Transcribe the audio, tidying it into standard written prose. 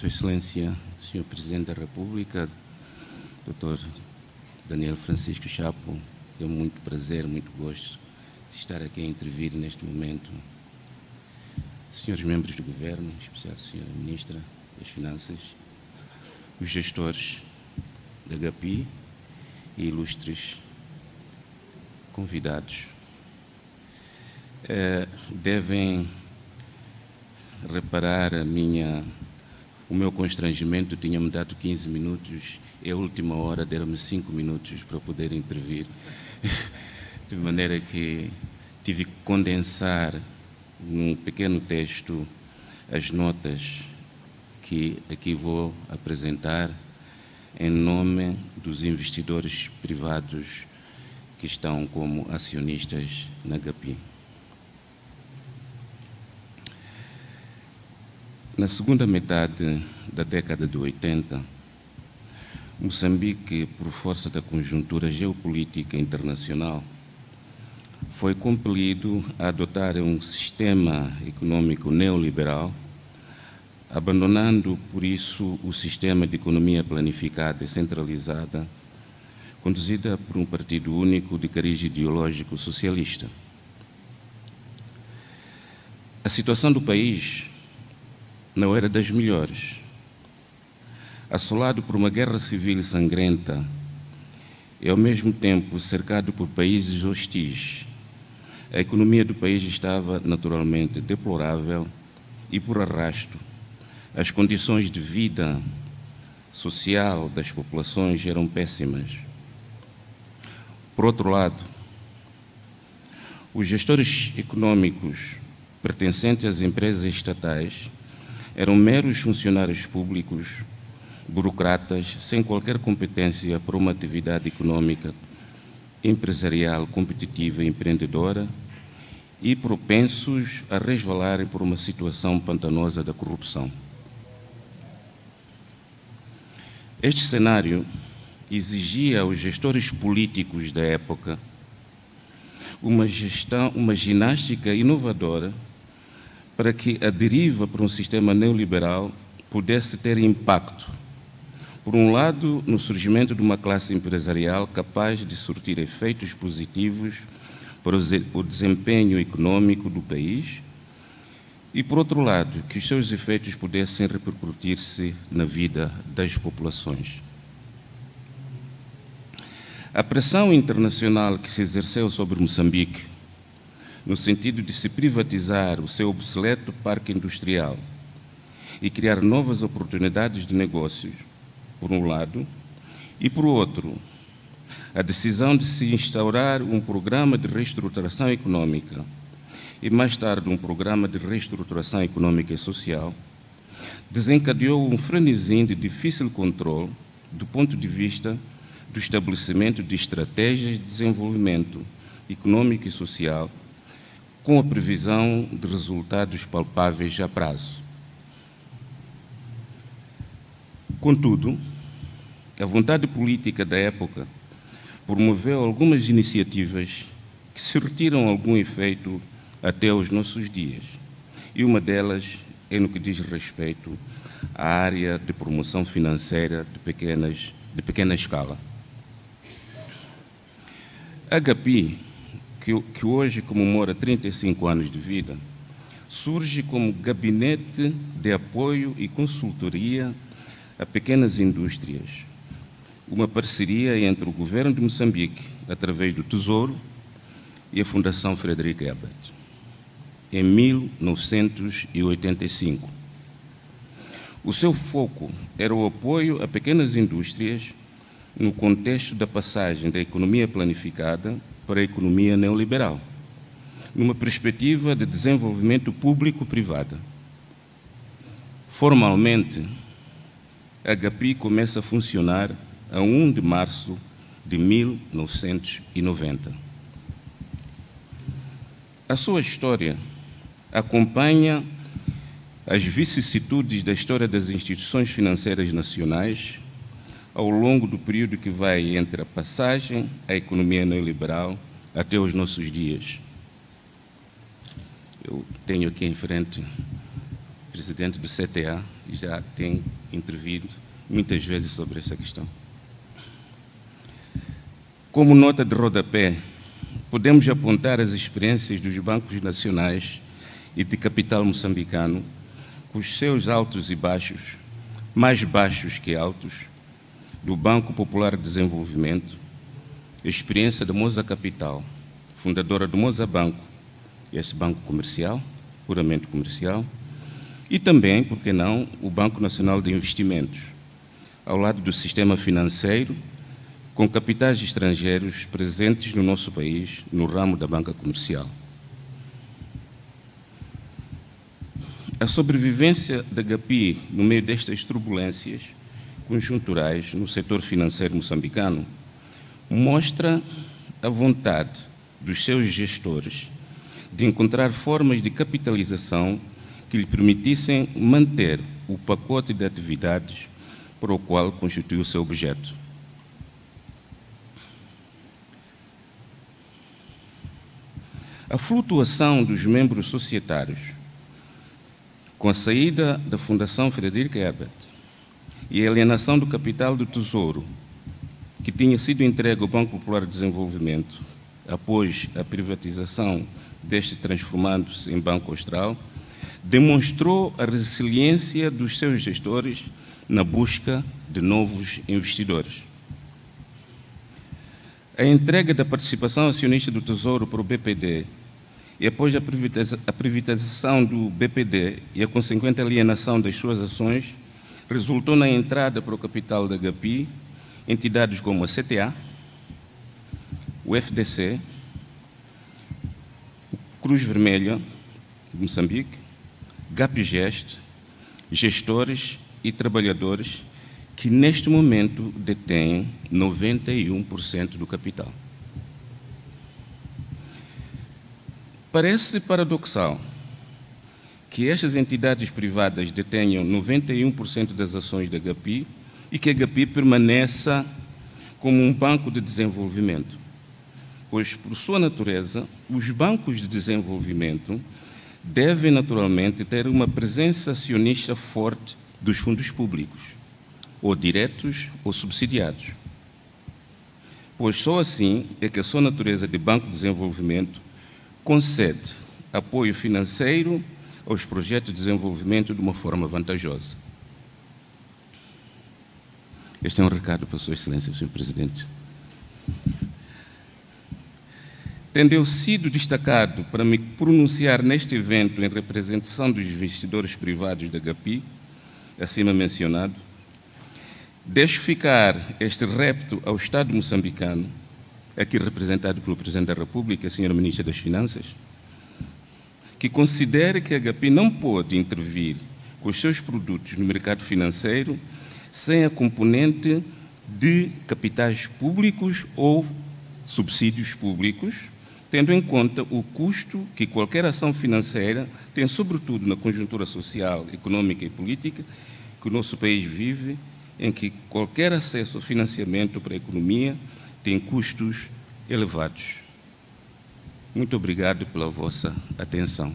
Sua Excelência, Sr. Presidente da República, Dr. Daniel Francisco Chapo, é muito prazer, muito gosto de estar aqui a intervir neste momento. Senhores membros do Governo, em especial a Senhora Ministra das Finanças, os gestores da GAPI e ilustres convidados. Devem reparar o meu constrangimento. Tinha-me dado 15 minutos e a última hora deram-me 5 minutos para poder intervir, de maneira que tive que condensar num pequeno texto as notas que aqui vou apresentar em nome dos investidores privados que estão como acionistas na GAPI. Na segunda metade da década de 80, Moçambique, por força da conjuntura geopolítica internacional, foi compelido a adotar um sistema econômico neoliberal, abandonando, por isso, o sistema de economia planificada e centralizada, conduzida por um partido único de cariz ideológico socialista. A situação do país não era das melhores. Assolado por uma guerra civil sangrenta e, ao mesmo tempo, cercado por países hostis, a economia do país estava naturalmente deplorável e, por arrasto, as condições de vida social das populações eram péssimas. Por outro lado, os gestores econômicos pertencentes às empresas estatais eram meros funcionários públicos, burocratas, sem qualquer competência para uma atividade econômica, empresarial, competitiva e empreendedora, e propensos a resvalarem por uma situação pantanosa da corrupção. Este cenário exigia aos gestores políticos da época uma ginástica inovadora para que a deriva para um sistema neoliberal pudesse ter impacto, por um lado, no surgimento de uma classe empresarial capaz de surtir efeitos positivos para o desempenho econômico do país e, por outro lado, que os seus efeitos pudessem repercutir-se na vida das populações. A pressão internacional que se exerceu sobre Moçambique, no sentido de se privatizar o seu obsoleto parque industrial e criar novas oportunidades de negócios, por um lado, e, por outro, a decisão de se instaurar um programa de reestruturação econômica e, mais tarde, um programa de reestruturação econômica e social, desencadeou um frenesim de difícil controle do ponto de vista do estabelecimento de estratégias de desenvolvimento econômico e social, com a previsão de resultados palpáveis a prazo. Contudo, a vontade política da época promoveu algumas iniciativas que surtiram algum efeito até aos nossos dias, e uma delas é no que diz respeito à área de promoção financeira de pequena escala. A GAPI, que hoje comemora 35 anos de vida, surge como gabinete de apoio e consultoria a pequenas indústrias, uma parceria entre o Governo de Moçambique, através do Tesouro, e a Fundação Frederic Ebert, em 1985. O seu foco era o apoio a pequenas indústrias no contexto da passagem da economia planificada para a economia neoliberal, numa perspectiva de desenvolvimento público-privado. Formalmente, a GAPI começa a funcionar a 1 de março de 1990. A sua história acompanha as vicissitudes da história das instituições financeiras nacionais ao longo do período que vai entre a passagem à economia neoliberal até os nossos dias. Eu tenho aqui em frente presidente do CTA, e já tem intervindo muitas vezes sobre essa questão. Como nota de rodapé, podemos apontar as experiências dos bancos nacionais e de capital moçambicano, com os seus altos e baixos, mais baixos que altos, do Banco Popular de Desenvolvimento, a experiência da Moza Capital, fundadora do Moza Banco, esse banco comercial, puramente comercial, e também, por que não, o Banco Nacional de Investimentos, ao lado do sistema financeiro, com capitais estrangeiros presentes no nosso país, no ramo da banca comercial. A sobrevivência da GAPI no meio destas turbulências conjunturais no setor financeiro moçambicano mostra a vontade dos seus gestores de encontrar formas de capitalização que lhe permitissem manter o pacote de atividades para o qual constitui o seu objeto. A flutuação dos membros societários, com a saída da Fundação Frederic Ebert e a alienação do capital do Tesouro, que tinha sido entregue ao Banco Popular de Desenvolvimento após a privatização deste transformando-se em Banco Austral, demonstrou a resiliência dos seus gestores na busca de novos investidores. A entrega da participação acionista do Tesouro para o BPD e após a privatização do BPD e a consequente alienação das suas ações, resultou na entrada para o capital da GAPI entidades como a CTA, o FDC, o Cruz Vermelha de Moçambique, GAPGEST, gestores e trabalhadores que neste momento detêm 91% do capital. Parece paradoxal que estas entidades privadas detenham 91% das ações da GAPI e que a GAPI permaneça como um banco de desenvolvimento, pois, por sua natureza, os bancos de desenvolvimento devem, naturalmente, ter uma presença acionista forte dos fundos públicos, ou diretos ou subsidiados, pois só assim é que a sua natureza de banco de desenvolvimento concede apoio financeiro aos projetos de desenvolvimento de uma forma vantajosa. Este é um recado para Sua Excelência, Sr. Presidente. Tendo eu sido destacado para me pronunciar neste evento em representação dos investidores privados da GAPI, acima mencionado, deixo ficar este repto ao Estado moçambicano, aqui representado pelo Presidente da República, a Sra. Ministra das Finanças, que considere que a GAPI não pode intervir com os seus produtos no mercado financeiro sem a componente de capitais públicos ou subsídios públicos, tendo em conta o custo que qualquer ação financeira tem, sobretudo na conjuntura social, econômica e política que o nosso país vive, em que qualquer acesso ao financiamento para a economia tem custos elevados. Muito obrigado pela vossa atenção.